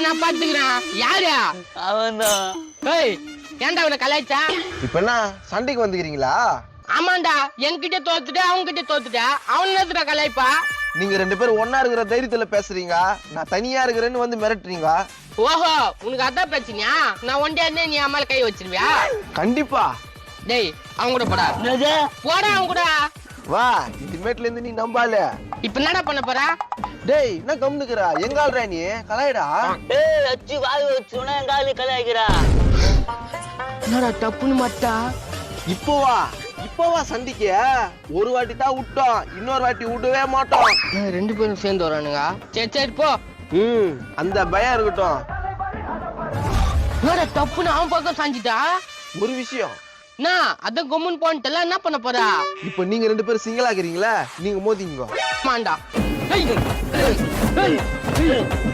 நான் பாத்துக்கிறேன். யாரு அவன்தான். ஏய் ஏன்டா அவனை கலாய்ச்சா? இப்ப என்ன சண்டைக்கு வந்துக்கிறீங்களா? ஆமாண்டா, என்கிட்ட தோத்துட்டு அவங்க கிட்ட தோத்துட்டா அவன் என்னத்துடா கலாய்ப்பா? நீங்க ரெண்டு பேரும் ஒன்னா இருக்கிற தைரியத்துல பேசுறீங்க, நான் தனியா இருக்கிறேன்னு வந்து மிரட்டுறீங்க. ஓஹோ, உனக்கு அதான் பிரச்சனையா? நான் ஒண்டியா இருந்தே நீ அம்மால கை வச்சிருவியா? கண்டிப்பா. டேய் அவங்க கூட போடா. போடா அவங்க கூட. வா, இனிமேட்ல இருந்து நீ நம்பால. இப்ப என்னடா பண்ண போற? டேய் என்ன கம்னுக்குறா? எங்க ஆள்றா நீ? கலாய்டா. ஏய் அச்சு வாய் வச்சுனா எங்காலி கலாய்க்கிறா. என்னடா டப்புன்னு மாட்டா? இப்போவா சண்டிக்க? ஒரு வாட்டி தான் விட்டோம், இன்னொரு வாட்டி விடவே மாட்டோம். ரெண்டு பேரும் சேர்ந்து வரானுங்க. சரி சரி போ. அந்த பயம் இருக்கட்டும். என்னடா டப்புன்னு அவன் பக்கம் சாஞ்சிட்டா? ஒரு விஷயம். என்ன அதான் கொம்முன்னு போன்ட்டல, என்ன பண்ண போறா? இப்போ நீங்க ரெண்டு பேரும் சிங்கிள் ஆகுறீங்களா? நீங்க மோதிங்க. மாண்டா.